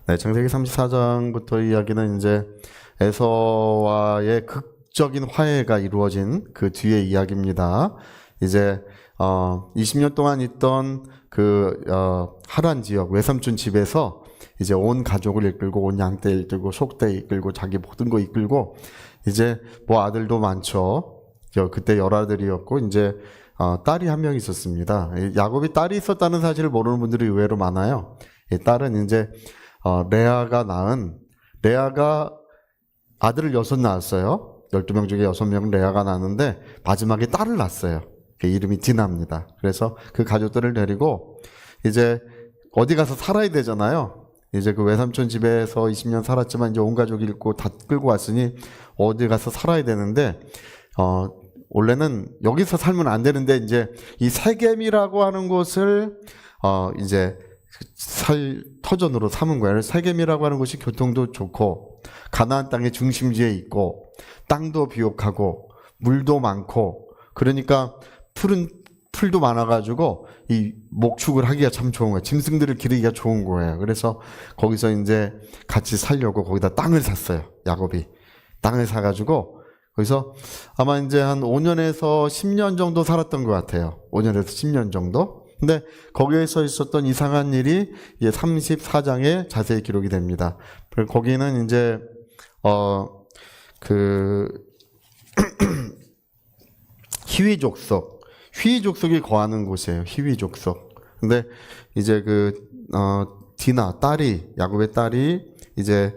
네, 창세기 34장부터 이야기는 이제 에서와의 극적인 화해가 이루어진 그 뒤의 이야기입니다. 이제 20년 동안 있던 하란 지역 외삼촌 집에서 이제 온 가족을 이끌고 온 양떼 이끌고 속떼 이끌고 자기 모든 거 이끌고 이제 뭐 아들도 많죠. 그때 열아들이었고 이제 딸이 한 명 있었습니다. 야곱이 딸이 있었다는 사실을 모르는 분들이 의외로 많아요. 이 딸은 이제 레아가 아들을 6 낳았어요. 12명 중에 6명은 레아가 낳았는데 마지막에 딸을 낳았어요. 그 이름이 디나입니다. 그래서 그 가족들을 데리고 이제 어디 가서 살아야 되잖아요. 이제 그 외삼촌 집에서 20년 살았지만 이제 온 가족이 있고 다 끌고 왔으니 어디 가서 살아야 되는데 원래는 여기서 살면 안 되는데 이제 이 세겜이라고 하는 곳을 이제 터전으로 삼은 거예요. 세겜이라고 하는 곳이 교통도 좋고 가나안 땅의 중심지에 있고 땅도 비옥하고 물도 많고 그러니까 풀도 많아가지고 이 목축을 하기가 참 좋은 거예요. 짐승들을 기르기가 좋은 거예요. 그래서 거기서 이제 같이 살려고 거기다 땅을 샀어요. 야곱이 땅을 사가지고 거기서 아마 이제 한 5년에서 10년 정도 살았던 것 같아요. 5년에서 10년 정도. 근데 거기에서 있었던 이상한 일이 이제 34장에 자세히 기록이 됩니다. 거기는 이제 희위족속이 거하는 곳이에요. 희위족속. 근데 이제 디나 야곱의 딸이 이제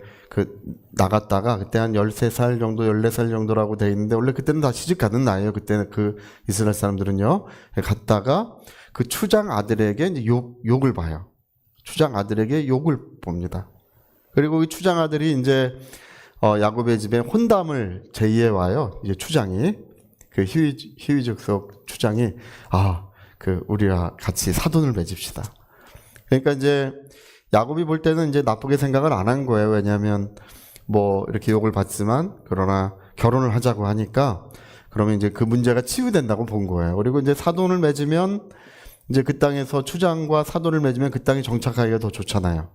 나갔다가 그때 한 13살 정도, 14살 정도라고 돼 있는데 원래 그때는 다 시집 가는 나이에요. 그때는 이스라엘 사람들은요. 갔다가 그 추장 아들에게 이제 욕을 봐요. 추장 아들에게 욕을 봅니다. 그리고 이 추장 아들이 이제 야곱의 집에 혼담을 제의해 와요. 이제 추장이 그 희위족속 추장이 우리와 같이 사돈을 맺읍시다. 그러니까 이제 야곱이 볼 때는 이제 나쁘게 생각을 안 한 거예요. 왜냐하면 뭐 이렇게 욕을 받지만 그러나 결혼을 하자고 하니까 그러면 이제 그 문제가 치유된다고 본 거예요. 그리고 이제 사돈을 맺으면 이제 그 땅에서 추장과 사돈을 맺으면 그 땅에 정착하기가 더 좋잖아요.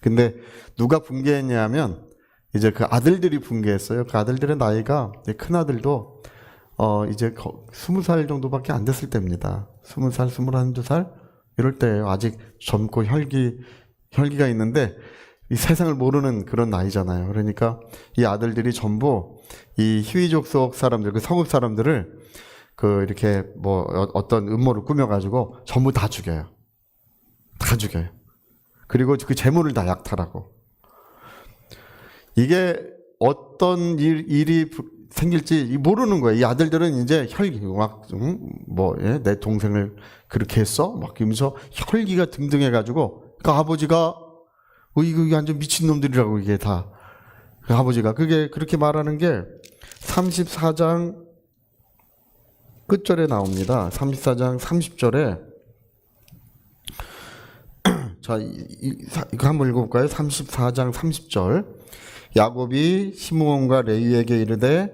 근데 누가 붕괴했냐면 이제 그 아들들이 붕괴했어요. 그 아들들의 나이가 큰 아들도 이제 20살 정도밖에 안 됐을 때입니다. 20살, 21~22살 이럴 때예요. 아직 젊고 혈기가 있는데 이 세상을 모르는 그런 나이잖아요. 그러니까 이 아들들이 전부 이 희위족속 사람들, 그 성읍 사람들을 이렇게 뭐 어떤 음모를 꾸며가지고 전부 다 죽여요. 다 죽여요. 그리고 그 재물을 다 약탈하고. 이게 어떤 일이 생길지 모르는 거예요. 이 아들들은 이제 내 동생을 그렇게 했어? 막 이러면서 혈기가 등등해가지고, 그러니까 아버지가, 이거 완전 미친놈들이라고 이게 다. 그 아버지가, 그렇게 말하는 게 34장 끝절에 나옵니다. 34장 30절에. 자, 이거 한번 읽어볼까요? 34장 30절. 야곱이 시므온과 레위에게 이르되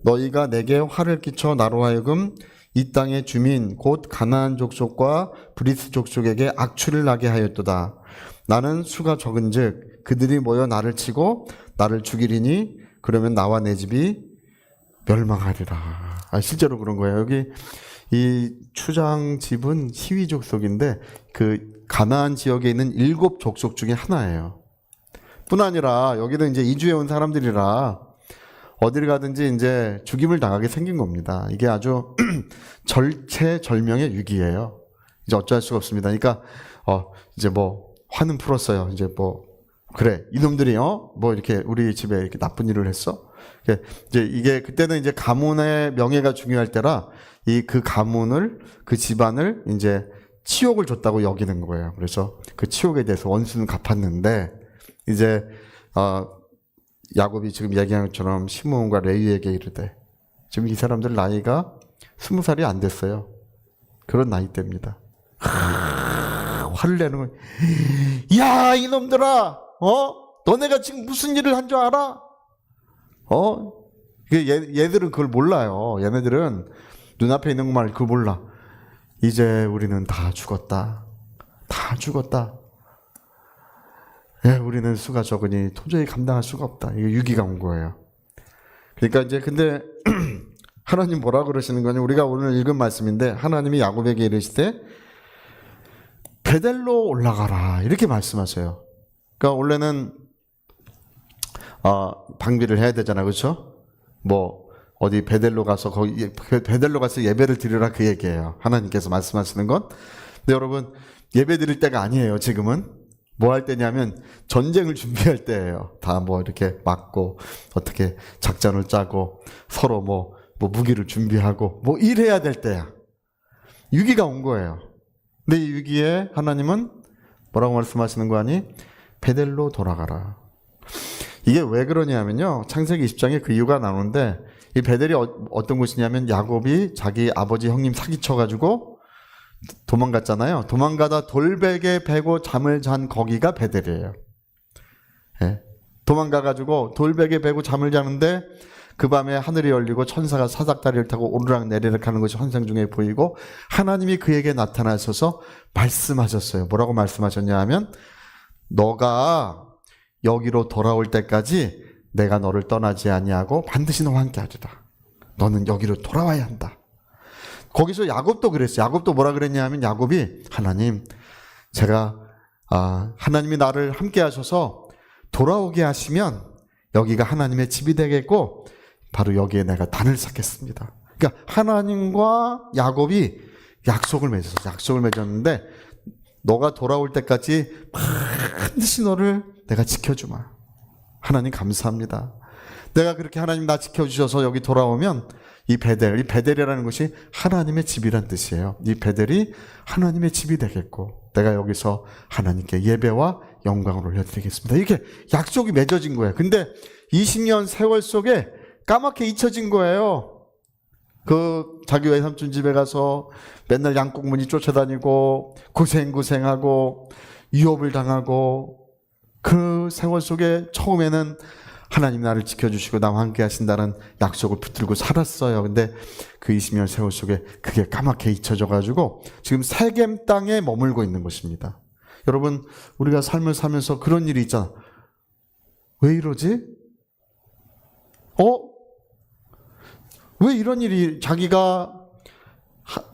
너희가 내게 화를 끼쳐 나로 하여금 이 땅의 주민 곧 가나안 족속과 브리스 족속에게 악취를 나게 하였도다. 나는 수가 적은즉 그들이 모여 나를 치고 나를 죽이리니 그러면 나와 내 집이 멸망하리라. 실제로 그런 거예요. 여기 이 추장 집은 희위 족속인데 그 가나안 지역에 있는 7 족속 중에 하나예요. 뿐 아니라 여기는 이제 이주해 온 사람들이라 어디를 가든지 이제 죽임을 당하게 생긴 겁니다. 이게 아주 절체절명의 위기예요. 이제 어찌할 수가 없습니다. 그러니까 이제 뭐 화는 풀었어요. 이제 뭐 그래 이놈들이 뭐 이렇게 우리 집에 이렇게 나쁜 일을 했어. 이제 이게 그때는 이제 가문의 명예가 중요할 때라 그 가문을 그 집안을 이제 치욕을 줬다고 여기는 거예요. 그래서 그 치욕에 대해서 원수는 갚았는데 이제 야곱이 지금 얘기한 것처럼 시므온과 레위에게 이르되 지금 이 사람들 나이가 20살이 안 됐어요. 그런 나이대입니다. 화를 내는 거예요. 야 이놈들아 너네가 지금 무슨 일을 한 줄 알아? 얘들은 그걸 몰라요. 얘네들은 눈앞에 있는 것만 그걸 몰라. 이제 우리는 다 죽었다. 다 죽었다. 우리는 수가 적으니 도저히 감당할 수가 없다. 이게 위기가 온 거예요. 그러니까 이제 근데 하나님 뭐라 그러시는 거냐? 우리가 오늘 읽은 말씀인데 하나님이 야곱에게 이르시되 베델로 올라가라 이렇게 말씀하세요. 그러니까 원래는 방비를 해야 되잖아, 그렇죠? 뭐 어디 베델로 가서 거기 베델로 가서 예배를 드리라 그 얘기예요. 하나님께서 말씀하시는 건. 근데 여러분 예배 드릴 때가 아니에요. 지금은 뭐 할 때냐면 전쟁을 준비할 때예요. 다 뭐 이렇게 막고 어떻게 작전을 짜고 서로 뭐 무기를 준비하고 뭐 일해야 될 때야. 위기가 온 거예요. 근데 이 위기에 하나님은 뭐라고 말씀하시는 거 아니? 베델로 돌아가라. 이게 왜 그러냐면요. 창세기 20장에 그 이유가 나오는데 이 베델이 어떤 곳이냐면 야곱이 자기 아버지 형님 사기쳐가지고 도망갔잖아요. 도망가다 돌베개 베고 잠을 잔 거기가 베델이에요. 예. 도망가가지고 돌베개 베고 잠을 자는데 그 밤에 하늘이 열리고 천사가 사닥다리를 타고 오르락 내리락 하는 것이 환상 중에 보이고 하나님이 그에게 나타나셔서 말씀하셨어요. 뭐라고 말씀하셨냐 하면 너가 여기로 돌아올 때까지 내가 너를 떠나지 아니하고 반드시 너와 함께 하리라. 너는 여기로 돌아와야 한다. 거기서 야곱도 그랬어요. 야곱도 뭐라 그랬냐 하면 야곱이 하나님 제가 하나님이 나를 함께 하셔서 돌아오게 하시면 여기가 하나님의 집이 되겠고 바로 여기에 내가 단을 쌓겠습니다. 그러니까 하나님과 야곱이 약속을 맺었는데 너가 돌아올 때까지 반드시 너를 내가 지켜주마. 하나님 감사합니다. 내가 그렇게 하나님 나 지켜주셔서 여기 돌아오면 이 베델이라는 것이 하나님의 집이란 뜻이에요. 이 베델이 하나님의 집이 되겠고 내가 여기서 하나님께 예배와 영광을 올려드리겠습니다. 이렇게 약속이 맺어진 거예요. 근데 20년 세월 속에 까맣게 잊혀진 거예요. 그 자기 외삼촌 집에 가서 맨날 양곡무늬 쫓아다니고 고생하고 유업을 당하고 그 세월 속에 처음에는 하나님 나를 지켜주시고 나와 함께 하신다는 약속을 붙들고 살았어요. 근데 그 20년 세월 속에 그게 까맣게 잊혀져가지고 지금 세겜 땅에 머물고 있는 것입니다. 여러분 우리가 삶을 살면서 그런 일이 있잖아. 왜 이러지? 왜 이런 일이 자기가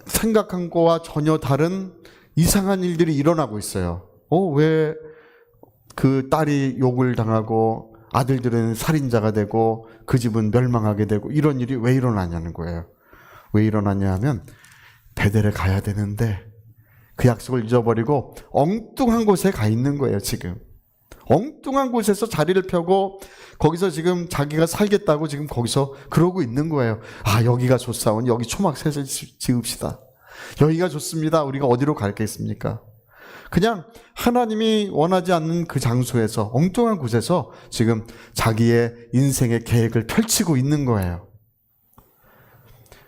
생각한 거와 전혀 다른 이상한 일들이 일어나고 있어요. 왜 그 딸이 욕을 당하고 아들들은 살인자가 되고 그 집은 멸망하게 되고 이런 일이 왜 일어나냐는 거예요. 왜 일어나냐 하면 베델에 가야 되는데 그 약속을 잊어버리고 엉뚱한 곳에 가 있는 거예요. 지금 엉뚱한 곳에서 자리를 펴고 거기서 지금 자기가 살겠다고 지금 거기서 그러고 있는 거예요. 여기가 좋사온 여기 초막셋을 지읍시다. 여기가 좋습니다. 우리가 어디로 갈겠습니까? 그냥 하나님이 원하지 않는 그 장소에서 엉뚱한 곳에서 지금 자기의 인생의 계획을 펼치고 있는 거예요.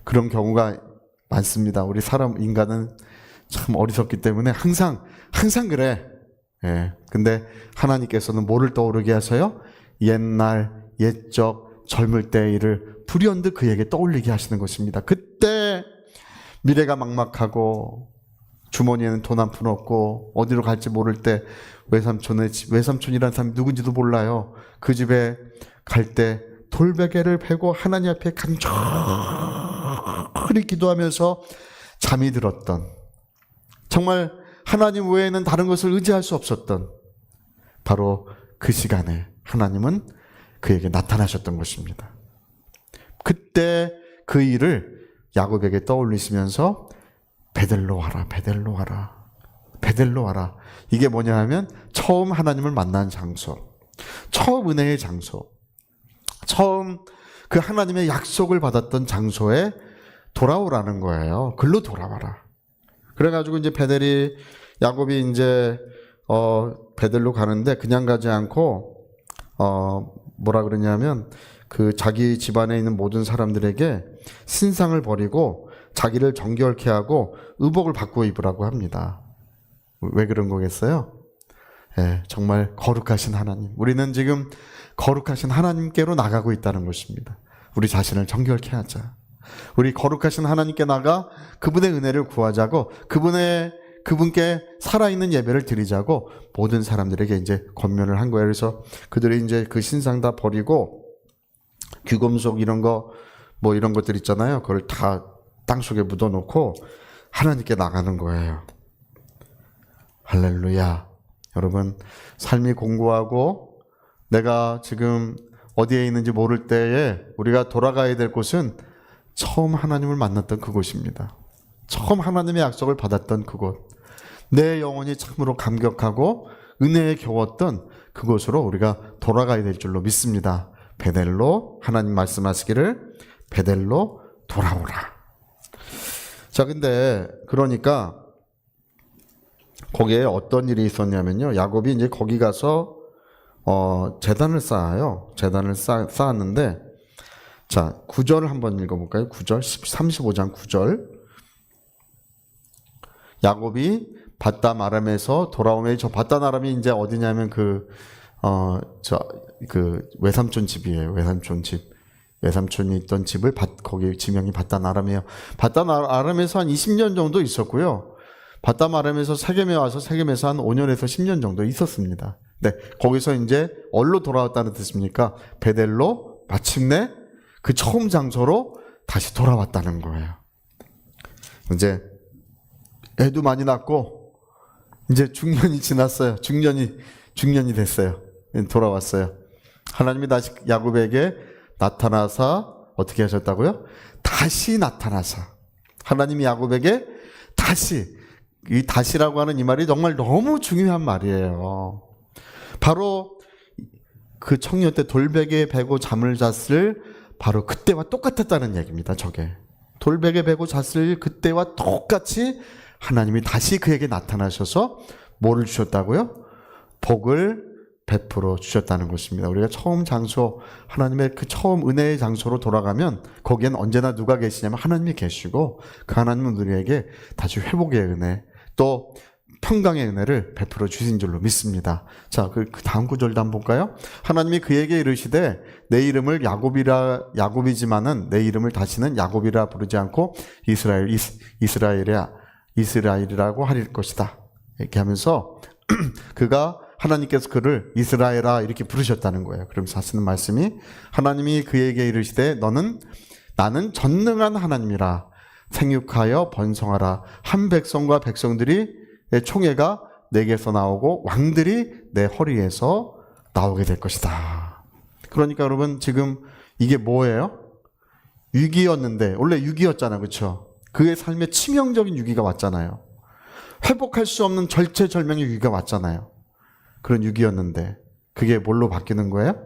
그런 경우가 많습니다. 우리 인간은 참 어리석기 때문에 항상 그래. 근데 하나님께서는 뭐를 떠오르게 하세요? 옛날 옛적 젊을 때의 일을 불현듯 그에게 떠올리게 하시는 것입니다. 그때 미래가 막막하고 주머니에는 돈 한 푼 없고 어디로 갈지 모를 때 외삼촌이라는 사람이 누군지도 몰라요. 그 집에 갈 때 돌베개를 베고 하나님 앞에 간절히 기도하면서 잠이 들었던, 정말 하나님 외에는 다른 것을 의지할 수 없었던 바로 그 시간에 하나님은 그에게 나타나셨던 것입니다. 그때 그 일을 야곱에게 떠올리시면서 베델로 와라. 이게 뭐냐 하면 처음 하나님을 만난 장소, 처음 은혜의 장소, 처음 그 하나님의 약속을 받았던 장소에 돌아오라는 거예요. 글로 돌아와라. 그래가지고 이제 야곱이 이제 베델로 가는데 그냥 가지 않고 뭐라 그러냐면 그 자기 집안에 있는 모든 사람들에게 신상을 버리고 자기를 정결케 하고 의복을 바꾸어 입으라고 합니다. 왜 그런 거겠어요? 정말 거룩하신 하나님. 우리는 지금 거룩하신 하나님께로 나가고 있다는 것입니다. 우리 자신을 정결케 하자. 우리 거룩하신 하나님께 나가 그분의 은혜를 구하자고, 그분의 그분께 살아있는 예배를 드리자고 모든 사람들에게 이제 권면을 한 거예요. 그래서 그들이 이제 그 신상 다 버리고 귀금속 이런 거 뭐 이런 것들 있잖아요. 그걸 다 땅속에 묻어놓고 하나님께 나가는 거예요. 할렐루야. 여러분, 삶이 공고하고 내가 지금 어디에 있는지 모를 때에 우리가 돌아가야 될 곳은 처음 하나님을 만났던 그곳입니다. 처음 하나님의 약속을 받았던 그곳. 내 영혼이 참으로 감격하고 은혜에 겨웠던 그곳으로 우리가 돌아가야 될 줄로 믿습니다. 베델로, 하나님 말씀하시기를 베델로 돌아오라. 자, 근데 그러니까 거기에 어떤 일이 있었냐면요. 야곱이 이제 거기 가서 제단을 쌓아요. 제단을 쌓았는데, 자, 9절을 한번 읽어볼까요? 9절, 35장 9절. 야곱이 밧단 아람에서 돌아오면, 저 밧단 아람이 이제 어디냐면 외삼촌 집이에요. 외삼촌 집. 외삼촌이 있던 집을 거기 지명이 밧단 아람이에요. 밧단 아람에서 한 20년 정도 있었고요. 밧단 아람에서 세겜에 와서 세겜에서 한 5년에서 10년 정도 있었습니다. 네, 거기서 이제 어디로 돌아왔다는 뜻입니까? 베델로 마침내 그 처음 장소로 다시 돌아왔다는 거예요. 이제 애도 많이 낳고 이제 중년이 지났어요. 중년이 됐어요. 돌아왔어요. 하나님이 다시 야곱에게 나타나사 어떻게 하셨다고요? 다시 나타나사. 하나님이 야곱에게 다시, 이 다시라고 하는 이 말이 정말 너무 중요한 말이에요. 바로 그 청년 때 돌베개에 베고 잠을 잤을 바로 그때와 똑같았다는 얘기입니다. 저게 돌베개에 베고 잤을 그때와 똑같이 하나님이 다시 그에게 나타나셔서 뭐를 주셨다고요? 복을 베풀어 주셨다는 것입니다. 우리가 처음 장소, 하나님의 그 처음 은혜의 장소로 돌아가면 거기엔 언제나 누가 계시냐면 하나님이 계시고 그 하나님은 우리에게 다시 회복의 은혜, 또 평강의 은혜를 베풀어 주신 줄로 믿습니다. 자, 그 다음 구절도 한번 볼까요? 하나님이 그에게 이르시되 내 이름을 야곱이지만은 내 이름을 다시는 야곱이라 부르지 않고 이스라엘이라고 하릴 것이다. 이렇게 하면서 하나님께서 그를 이스라엘아 이렇게 부르셨다는 거예요. 그러면서 하시는 말씀이 하나님이 그에게 이르시되 나는 전능한 하나님이라 생육하여 번성하라. 한 백성과 백성들이 총회가 내게서 나오고 왕들이 내 허리에서 나오게 될 것이다. 그러니까 여러분 지금 이게 뭐예요? 위기였는데 원래 위기였잖아요. 그렇죠? 그의 삶에 치명적인 위기가 왔잖아요. 회복할 수 없는 절체절명의 위기가 왔잖아요. 그런 위기였는데 그게 뭘로 바뀌는 거예요?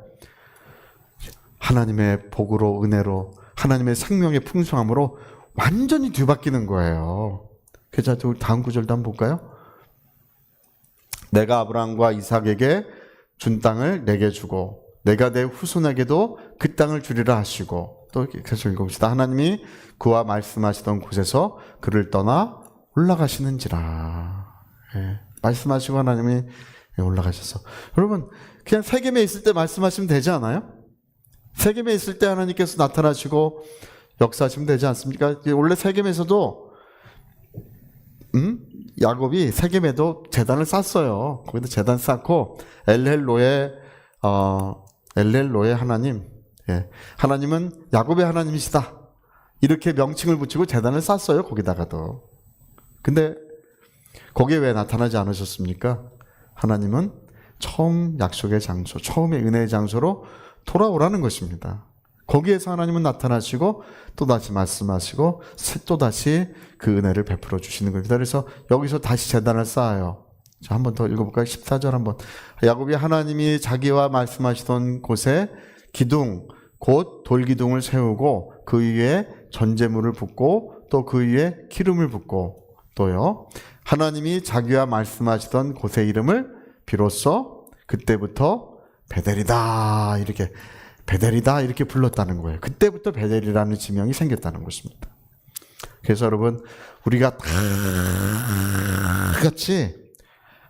하나님의 복으로, 은혜로, 하나님의 생명의 풍성함으로 완전히 뒤바뀌는 거예요. 그래서 다음 구절도 한번 볼까요? 내가 아브라함과 이삭에게 준 땅을 내게 주고 내가 내 후손에게도 그 땅을 주리라 하시고, 또 계속 읽어봅시다. 하나님이 그와 말씀하시던 곳에서 그를 떠나 올라가시는지라. 예, 말씀하시고 하나님이 올라가셔서. 여러분 그냥 세겜에 있을 때 말씀하시면 되지 않아요? 세겜에 있을 때 하나님께서 나타나시고 역사하시면 되지 않습니까? 원래 세겜에서도 야곱이 세겜에도 제단을 쌓았어요. 거기다 제단 쌓고 엘헬로의 하나님, 예, 하나님은 야곱의 하나님이시다 이렇게 명칭을 붙이고 제단을 쌓았어요. 거기다가도. 근데 거기에 왜 나타나지 않으셨습니까? 하나님은 처음 약속의 장소, 처음의 은혜의 장소로 돌아오라는 것입니다. 거기에서 하나님은 나타나시고 또다시 말씀하시고 또다시 그 은혜를 베풀어 주시는 겁니다. 그래서 여기서 다시 제단을 쌓아요. 자, 한번 더 읽어볼까요? 14절 한번. 야곱이 하나님이 자기와 말씀하시던 곳에 기둥, 곧 돌기둥을 세우고 그 위에 전제물을 붓고 또 그 위에 기름을 붓고 또요. 하나님이 자기와 말씀하시던 곳의 이름을 비로소 그때부터 베델이다 이렇게 불렀다는 거예요. 그때부터 베델이라는 지명이 생겼다는 것입니다. 그래서 여러분 우리가 다 같이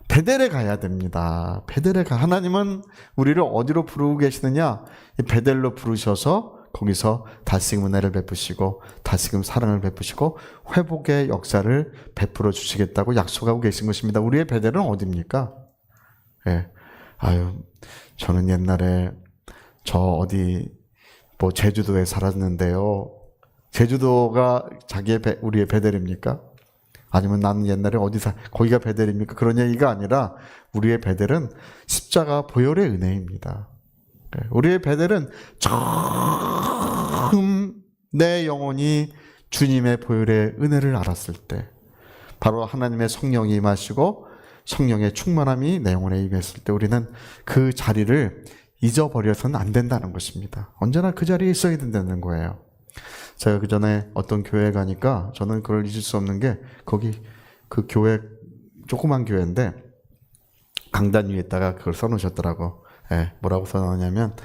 베델에 가야 됩니다. 하나님은 우리를 어디로 부르고 계시느냐? 베델로 부르셔서 거기서 다시금 은혜를 베푸시고 다시금 사랑을 베푸시고 회복의 역사를 베풀어 주시겠다고 약속하고 계신 것입니다. 우리의 베델은 어디입니까? 예. 아유, 저는 옛날에 저 어디 뭐 제주도에 살았는데요. 제주도가 우리의 베델입니까? 아니면 나는 옛날에 거기가 베델입니까? 그런 얘기가 아니라 우리의 베델은 십자가 보혈의 은혜입니다. 우리의 베델은 처음 내 영혼이 주님의 보혈의 은혜를 알았을 때, 바로 하나님의 성령이 임하시고 성령의 충만함이 내 영혼에 임했을 때 우리는 그 자리를 잊어버려서는 안 된다는 것입니다. 언제나 그 자리에 있어야 된다는 거예요. 제가 그 전에 어떤 교회에 가니까 저는 그걸 잊을 수 없는 게, 거기 그 교회, 조그만 교회인데 강단 위에다가 그걸 써놓으셨더라고. 예, 뭐라고 써놓냐면,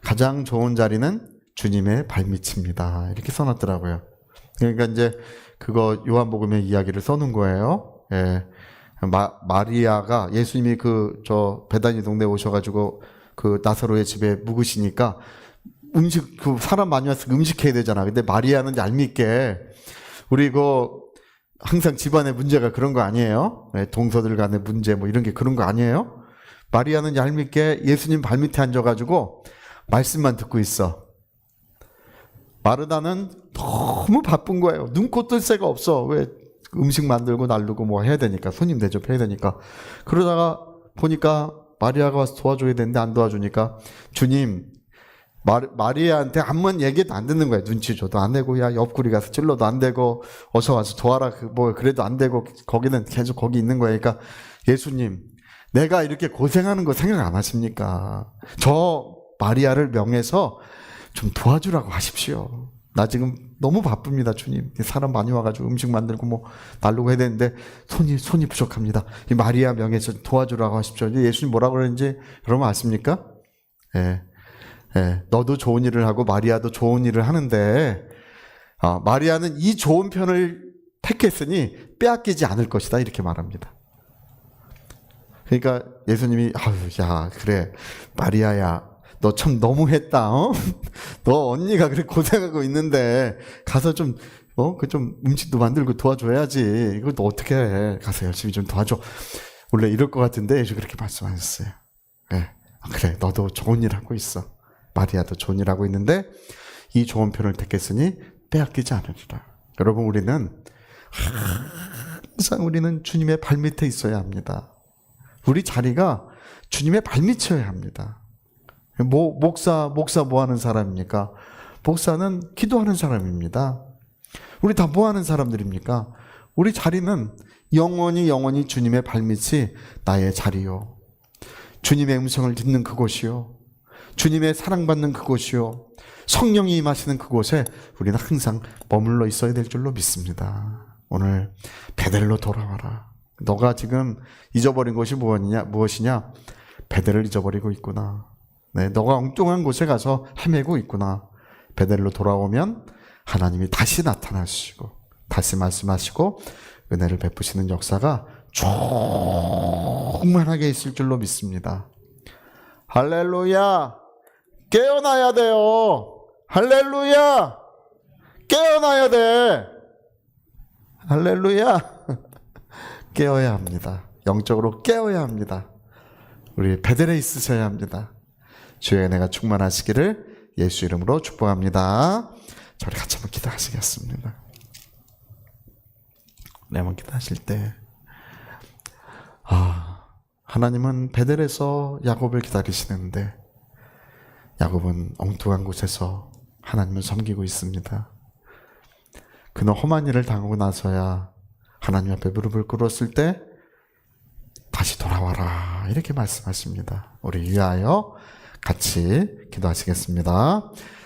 가장 좋은 자리는 주님의 발밑입니다. 이렇게 써놨더라고요. 그러니까 이제 그거 요한복음의 이야기를 써놓은 거예요. 예. 마리아가 예수님이 베다니 동네에 오셔가지고 그 나사로의 집에 묵으시니까 사람 많이 와서 음식해야 되잖아. 근데 마리아는 얄밉게, 우리 항상 집안의 문제가 그런 거 아니에요? 동서들 간의 문제 뭐 이런 게 그런 거 아니에요? 마리아는 얄밉게 예수님 발밑에 앉아가지고 말씀만 듣고 있어. 마르다는 너무 바쁜 거예요. 눈코 뜰 새가 없어. 왜? 음식 만들고 날르고 뭐 해야 되니까, 손님 대접해야 되니까. 그러다가 보니까 마리아가 와서 도와줘야 되는데 안 도와주니까 주님, 마리아한테 한번 얘기도 안 듣는 거야. 눈치 줘도 안 되고, 야 옆구리 가서 찔러도 안 되고, 어서 와서 도와라 그래도 안 되고, 거기는 계속 거기 있는 거야. 그러니까 예수님, 내가 이렇게 고생하는 거 생각 안 하십니까? 저 마리아를 명해서 좀 도와주라고 하십시오. 나 지금 너무 바쁩니다, 주님. 사람 많이 와가지고 음식 만들고 뭐 날르고 해야 되는데 손이 부족합니다. 이 마리아 명예에서 도와주라고 하십시오. 예수님 뭐라고 그러는지 여러분 아십니까? 예, 너도 좋은 일을 하고 마리아도 좋은 일을 하는데, 마리아는 이 좋은 편을 택했으니 빼앗기지 않을 것이다, 이렇게 말합니다. 그러니까 예수님이 야 그래 마리아야, 너 참 너무했다. 너 언니가 그렇게 고생하고 있는데 가서 좀 음식도 만들고 도와줘야지. 이거 너 어떻게 해? 가서 열심히 좀 도와줘. 원래 이럴 것 같은데 예수 그렇게 말씀하셨어요. 네. 그래, 너도 좋은 일 하고 있어. 마리아도 좋은 일 하고 있는데 이 좋은 편을 택했으니 빼앗기지 않으리라. 여러분, 우리는 항상 주님의 발밑에 있어야 합니다. 우리 자리가 주님의 발밑이어야 합니다. 목사 뭐 하는 사람입니까? 목사는 기도하는 사람입니다. 우리 다 뭐 하는 사람들입니까? 우리 자리는 영원히 주님의 발밑이 나의 자리요. 주님의 음성을 듣는 그곳이요. 주님의 사랑받는 그곳이요. 성령이 임하시는 그곳에 우리는 항상 머물러 있어야 될 줄로 믿습니다. 오늘 베델로 돌아와라. 너가 지금 잊어버린 것이 무엇이냐? 베델을 잊어버리고 있구나. 네, 너가 엉뚱한 곳에 가서 헤매고 있구나. 베델로 돌아오면 하나님이 다시 나타나시고 다시 말씀하시고 은혜를 베푸시는 역사가 충만하게 있을 줄로 믿습니다. 할렐루야! 깨어나야 돼요. 할렐루야! 깨어나야 돼. 할렐루야! 깨어야 합니다. 영적으로 깨어야 합니다. 우리 베델에 있으셔야 합니다. 주의 은혜가 충만하시기를 예수 이름으로 축복합니다. 저희 같이 한번 기도하시겠습니다. 네, 한번 기도하실 때 하나님은 베델에서 야곱을 기다리시는데 야곱은 엉뚱한 곳에서 하나님을 섬기고 있습니다. 그는 험한 일을 당하고 나서야 하나님 앞에 무릎을 꿇었을 때 다시 돌아와라 이렇게 말씀하십니다. 우리 위하여 같이 기도하시겠습니다.